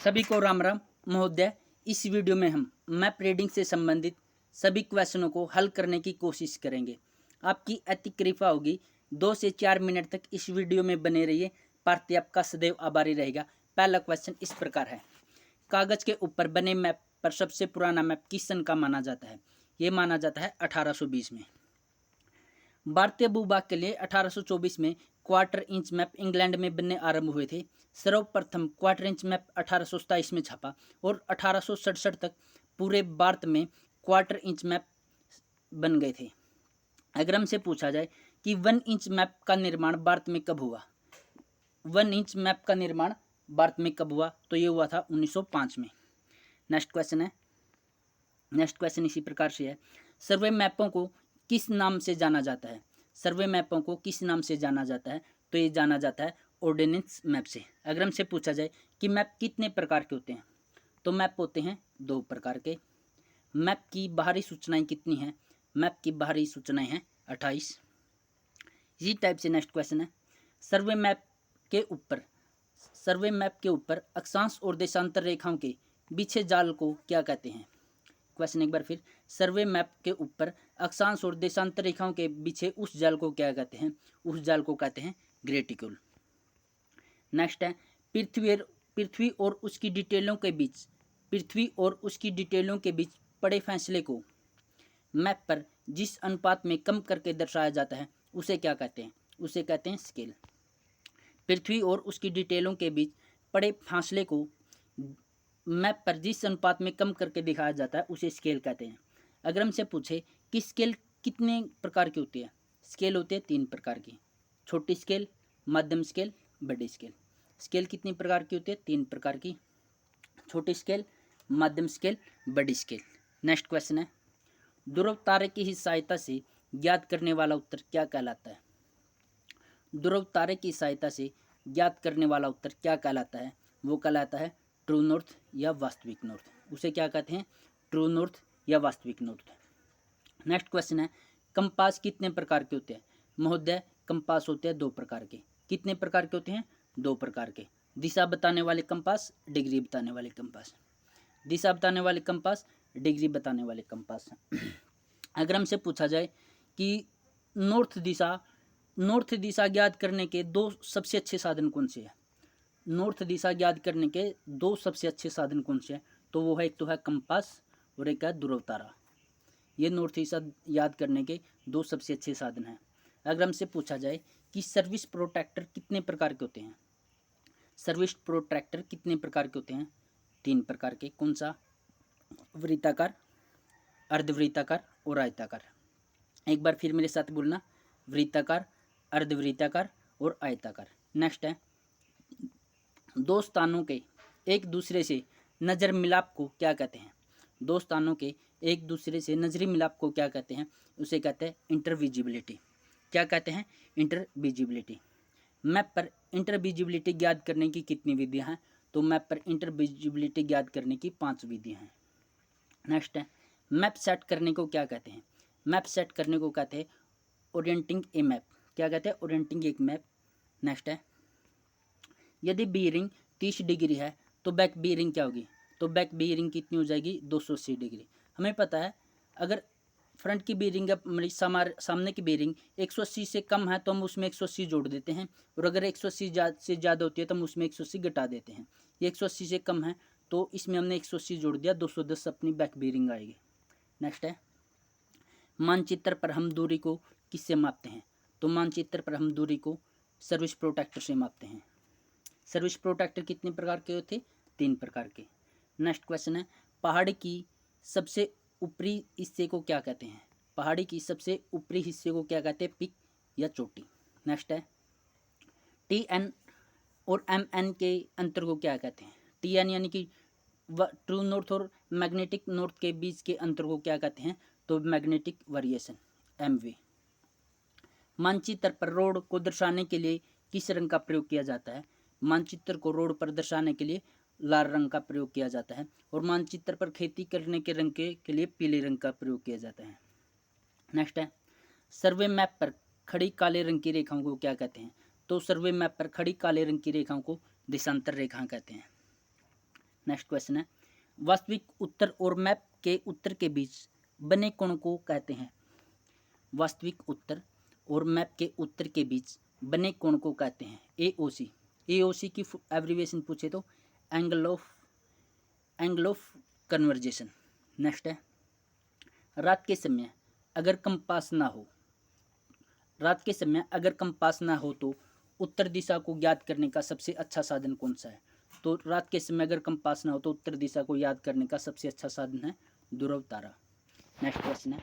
सभी को राम राम महोदय। इस वीडियो में हम मैप रीडिंग से संबंधित सभी क्वेश्चनों को हल करने की कोशिश करेंगे। आपकी अति कृपा होगी 2 से 4 मिनट तक इस वीडियो में बने रहिए। पार्थी आपका सदैव आभारी रहेगा। पहला क्वेश्चन इस प्रकार है, कागज के ऊपर बने मैप पर सबसे पुराना मैप किस सन का माना जाता है? ये माना जाता है 1820 में। भारतीय भूभाग के लिए 1824 में क्वार्टर इंच मैप इंग्लैंड में बनने आरंभ हुए थे। सर्वप्रथम क्वार्टर इंच मैप 1827 में छपा और 1867 तक पूरे भारत में क्वार्टर इंच मैप बन गए थे। अगर हमसे पूछा जाए कि 1 इंच मैप का निर्माण भारत में कब हुआ, 1 इंच मैप का निर्माण भारत में कब हुआ, तो ये हुआ था 1905 में। नेक्स्ट क्वेश्चन इसी प्रकार से है, सर्वे मैपों को किस नाम से जाना जाता है? सर्वे मैपों को किस नाम से जाना जाता है? तो ये जाना जाता है ऑर्डिनेंस मैप से। अगर हमसे पूछा जाए कि मैप कितने प्रकार के होते हैं, तो मैप होते हैं 2 प्रकार के। मैप की बाहरी सूचनाएं कितनी हैं? मैप की बाहरी सूचनाएं हैं 28। इसी टाइप से नेक्स्ट क्वेश्चन है, सर्वे मैप के ऊपर अक्षांश और देशांतर रेखाओं के बिछे जाल को क्या कहते हैं? क्वेश्चन एक बार फिर, सर्वे मैप के ऊपर अक्षांश और देशांतर रेखाओं के बिछे उस जाल को क्या कहते हैं? उस जाल को कहते हैं ग्रेटिक्यूल। नेक्स्ट है, पृथ्वी और उसकी डिटेलों के बीच पड़े फैसले को मैप पर जिस अनुपात में कम करके दर्शाया जाता है उसे क्या कहते हैं? उसे कहते हैं स्केल। पृथ्वी और उसकी डिटेलों के बीच पड़े फासले को मैप पर जिस अनुपात में कम करके दिखाया जाता है उसे स्केल कहते हैं। अगर हमसे पूछे कि स्केल कितने प्रकार की होती है? स्केल होते हैं 3 प्रकार की, छोटी स्केल, मध्यम स्केल, बड़ी स्केल। स्केल कितनी प्रकार की होती है? 3 प्रकार की, छोटी स्केल, मध्यम स्केल, बड़ी स्केल। नेक्स्ट क्वेश्चन है, ध्रुव तारे की ही सहायता से ज्ञात करने वाला उत्तर क्या कहलाता है? ध्रुव तारे की सहायता से ज्ञात करने वाला उत्तर क्या कहलाता है? वो कहलाता है ट्रू नॉर्थ या वास्तविक नॉर्थ। उसे क्या कहते हैं? ट्रू नॉर्थ या वास्तविक नॉर्थ। नेक्स्ट क्वेश्चन है, कंपास कितने प्रकार के होते हैं? महोदय, कंपास होते हैं 2 प्रकार के। कितने प्रकार के होते हैं? 2 प्रकार के। दिशा बताने वाले कंपास, डिग्री बताने वाले कंपास। दिशा बताने वाले कंपास, डिग्री बताने वाले कंपास। अगर हमसे पूछा जाए कि नॉर्थ दिशा ज्ञात करने के 2 सबसे अच्छे साधन कौन से हैं? नॉर्थ दिशा ज्ञात करने के 2 सबसे अच्छे साधन कौन से हैं? तो वो है, एक तो है कंपास और एक है ध्रुव तारा। ये नॉर्थ दिशा याद करने के 2 सबसे अच्छे साधन हैं। अगर हमसे पूछा जाए कि सर्विस प्रोट्रैक्टर कितने प्रकार के होते हैं? सर्विस प्रोट्रैक्टर कितने प्रकार के होते हैं? 3 प्रकार के। कौन सा? वृत्ताकार, अर्धवृत्ताकार और आयताकार। एक बार फिर मेरे साथ बोलना, वृत्ताकार, अर्धवृत्ताकार और आयताकार। नेक्स्ट है, 2 स्थानों के एक दूसरे से नज़र मिलाप को क्या कहते हैं? 2 स्थानों के एक दूसरे से नजरी मिलाप को क्या कहते हैं? उसे कहते हैं इंटरविजिबिलिटी। क्या कहते हैं? इंटरविजिबिलिटी। मैप पर इंटरविजिबिलिटी ज्ञात करने की कितनी विधियां हैं? तो मैप पर इंटरविजिबिलिटी ज्ञात करने की 5 विधियां हैं। नेक्स्ट है, मैप सेट करने को क्या कहते हैं? मैप सेट करने को कहते हैं ओरिएंटिंग ए मैप। क्या कहते हैं? ओरिएंटिंग एक मैप। नेक्स्ट है, यदि बीयरिंग 30 डिग्री है तो बैक बीयरिंग क्या होगी? तो बैक बीयरिंग कितनी हो जाएगी? 280 डिग्री। हमें पता है, अगर फ्रंट की बीयरिंग सामने की बीयरिंग 180 से कम है तो हम उसमें 180 जोड़ देते हैं, और अगर 180 से ज़्यादा होती है तो हम उसमें 180 घटा देते हैं। ये 180 से कम है तो इसमें हमने 180 जोड़ दिया, 210 अपनी बैक बीयरिंग आएगी। नेक्स्ट है, मानचित्र पर हम दूरी को किससे मापते हैं? तो मानचित्र पर हम दूरी को सर्विस प्रोट्रैक्टर से मापते हैं। सर्विस प्रोट्रैक्टर कितने प्रकार के होते? 3 प्रकार के। नेक्स्ट क्वेश्चन है, पहाड़ी की सबसे ऊपरी हिस्से को क्या कहते हैं? पहाड़ी की सबसे ऊपरी हिस्से को क्या कहते हैं? पिक या चोटी। नेक्स्ट है, TN और MN के अंतर को क्या कहते हैं? TN यानी कि ट्रू नॉर्थ और मैग्नेटिक नॉर्थ के बीच के अंतर को क्या कहते हैं? तो मैग्नेटिक वेरिएशन, MV। मानचित्र पर रोड को दर्शाने के लिए किस रंग का प्रयोग किया जाता है? मानचित्र को रोड पर दर्शाने के लिए लाल रंग का प्रयोग किया जाता है, और मानचित्र पर खेती करने के रंग के लिए पीले रंग का प्रयोग किया जाता है। नेक्स्ट है, सर्वे मैप पर खड़ी काले रंग की रेखाओं को क्या कहते हैं? तो सर्वे मैप पर खड़ी काले रंग की रेखाओं को देशांतर रेखाएं कहते हैं। नेक्स्ट क्वेश्चन है, वास्तविक उत्तर और मैप के उत्तर के बीच बने कोण को कहते हैं? वास्तविक उत्तर और मैप के उत्तर के बीच बने कोण को कहते हैं? एओसी। एओसी की एब्रीविएशन पूछे तो एंगल ऑफ कन्वर्जेशन। नेक्स्ट है, रात के समय अगर कंपास ना हो, रात के समय अगर कंपास ना हो तो उत्तर दिशा को ज्ञात करने का सबसे अच्छा साधन कौन सा है? तो रात के समय अगर कंपास ना हो तो उत्तर दिशा को याद करने का सबसे अच्छा साधन है ध्रुव तारा। नेक्स्ट क्वेश्चन है,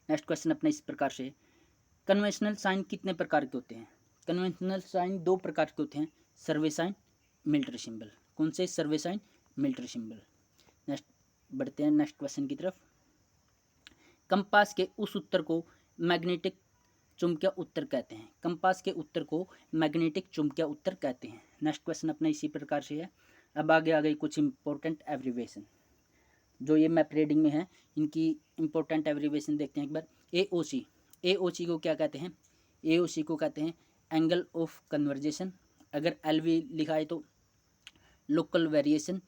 नेक्स्ट क्वेश्चन अपने इस प्रकार से, कन्वेंशनल साइन कितने प्रकार के होते हैं? कन्वेंशनल साइन 2 प्रकार के होते हैं, सर्वे साइन, मिलिट्री सिंबल। कौन से? सर्वे साइन, मिलिट्री सिंबल। नेक्स्ट बढ़ते हैं नेक्स्ट क्वेश्चन की तरफ। कंपास के उस उत्तर को मैग्नेटिक चुंबकीय उत्तर कहते हैं। कंपास के उत्तर को मैग्नेटिक चुंबकीय उत्तर कहते हैं। नेक्स्ट क्वेश्चन अपना इसी प्रकार से है। अब आगे आ गई कुछ इंपॉर्टेंट एब्रीविएशन जो ये मैप रीडिंग में है, इनकी इंपॉर्टेंट एब्रीविएशन देखते हैं एक बार। एओसी। एओसी को क्या कहते हैं? एओसी को कहते हैं एंगल ऑफ कन्वर्जेशन। अगर एलवी लिखा है तो लोकल वेरिएशन,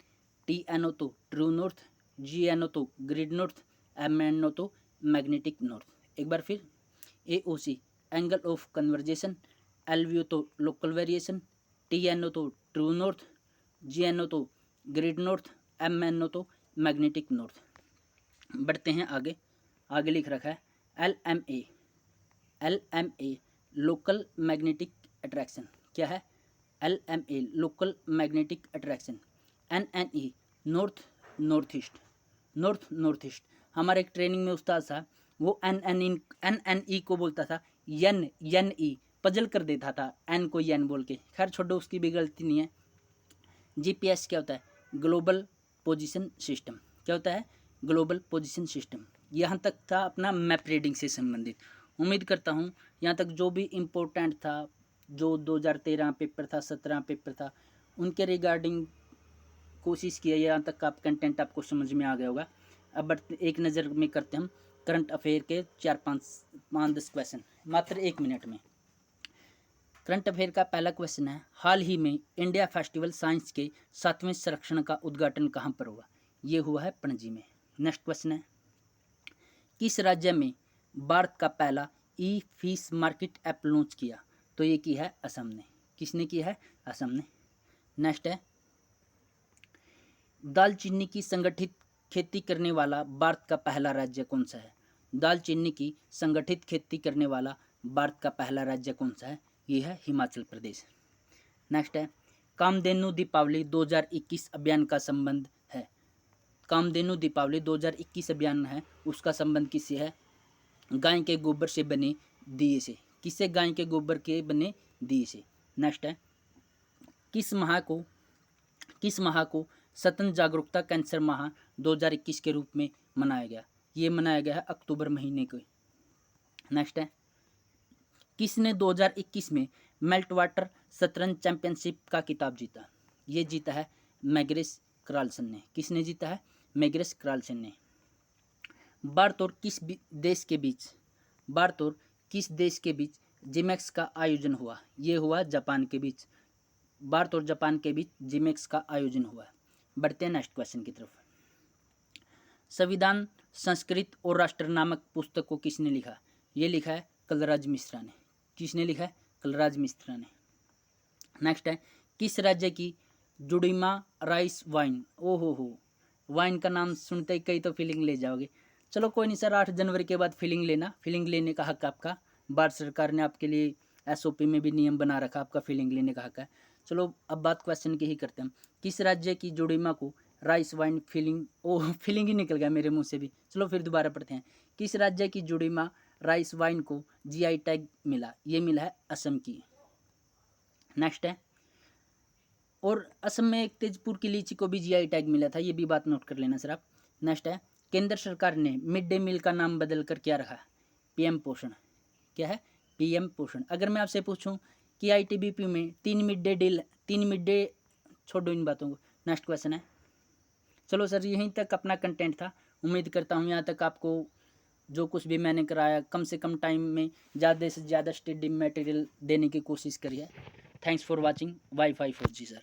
टीएनओ तो ट्रू नॉर्थ, जीएनओ तो ग्रिड नॉर्थ, एमएनओ तो मैग्नेटिक नॉर्थ। एक बार फिर, AOC angle of convergence, LVO तो लोकल वेरिएशन, टीएनओ तो ट्रू नॉर्थ, जीएनओ तो ग्रिड नॉर्थ, एमएनओ तो मैग्नेटिक नॉर्थ। बढ़ते हैं आगे। आगे लिख रखा है LMA. LMA local magnetic attraction. क्या है? LMA local magnetic attraction. NNE north north east. North north east. हमारे एक ट्रेनिंग में उस्ताद था, वो एनएनई को बोलता था एन ई, पजल कर देता था एन को एन बोल के। खैर छोड़ो, उसकी भी गलती नहीं है। जीपीएस क्या होता है? Global position system. क्या होता है? Global position system. यहाँ तक था अपना मैप रीडिंग से संबंधित। उम्मीद करता हूँ यहाँ तक जो भी इम्पोर्टेंट था, जो 2013 पेपर था, 17 पेपर था, उनके रिगार्डिंग कोशिश किया, यहाँ तक का कंटेंट आपको समझ में आ गया होगा। अब एक नज़र में करते हम करंट अफेयर के 4-5-10 क्वेश्चन मात्र 1 मिनट में। करंट अफेयर का पहला क्वेश्चन है, हाल ही में इंडिया फेस्टिवल साइंस के 7वें संरक्षण का उद्घाटन कहाँ पर हुआ? ये हुआ है पणजी में। नेक्स्ट क्वेश्चन है, किस राज्य में भारत का पहला ई फिश मार्केट ऐप लॉन्च किया? तो ये की है असम ने। किसने की है? असम ने। नेक्स्ट है, दालचीनी की संगठित खेती करने वाला भारत का पहला राज्य कौन सा है? दालचीनी की संगठित खेती करने वाला भारत का पहला राज्य कौन सा है? ये है हिमाचल प्रदेश। नेक्स्ट है, कामधेनु दीपावली 2021 अभियान का संबंध है। कामधेनु दीपावली 2021 अभियान है, उसका संबंध किससे है? गाय के गोबर से बने दिए से। किससे? गाय के गोबर के बने दिए से। नेक्स्ट है, किस माह को स्वतंत्र जागरूकता कैंसर माह 2021 के रूप में मनाया गया? ये मनाया गया है अक्टूबर महीने को। नेक्स्ट है, किसने 2021 में मेल्ट वाटर शतरंज चैंपियनशिप का खिताब जीता? ये जीता है मैग्रेस कार्लसन ने। किसने जीता है? मैग्रेस कार्लसन ने। भारत और किस देश के बीच जिमेक्स का आयोजन हुआ? ये हुआ जापान के बीच। भारत और जापान के बीच जिमेक्स का आयोजन हुआ। बढ़ते हैं नेक्स्ट क्वेश्चन की तरफ। संविधान संस्कृत और राष्ट्र नामक पुस्तक को किसने लिखा? ये लिखा है कलराज मिश्रा ने। किसने लिखा है? कलराज मिश्रा ने। नेक्स्ट है, किस राज्य की जुड़ीमा राइस वाइन? हो वाइन का नाम सुनते ही कई तो फीलिंग ले जाओगे। चलो कोई नहीं सर, 8 जनवरी के बाद फीलिंग लेना। फीलिंग लेने का हक आपका, भारत सरकार ने आपके लिए एसओपी में भी नियम बना रखा, आपका फीलिंग लेने का हक है। चलो अब बात क्वेश्चन की ही करते हैं। किस राज्य की जुड़ीमा को राइस वाइन फीलिंग ही निकल गया मेरे मुंह से भी। चलो फिर दोबारा पढ़ते हैं। किस राज्य की जुड़ीमा राइस वाइन को जीआई टैग मिला? ये मिला है असम की। नेक्स्ट है, और असम में एक तेजपुर की लीची को भी जीआई टैग मिला था, ये भी बात नोट कर लेना सर आप। नेक्स्ट है, केंद्र सरकार ने मिड डे मील का नाम बदल कर क्या रखा? पीएम पोषण। क्या है? पीएम पोषण। अगर मैं आपसे पूछूं कि आईटीबीपी में 3 मिड डे छोड़ो इन बातों को। नेक्स्ट क्वेश्चन है, चलो सर यहीं तक अपना कंटेंट था। उम्मीद करता हूँ यहाँ तक आपको जो कुछ भी मैंने कराया कम से कम टाइम में ज़्यादा से ज़्यादा स्टडी मटेरियल देने की कोशिश करी है। Thanks for watching. Y 5 4G sir.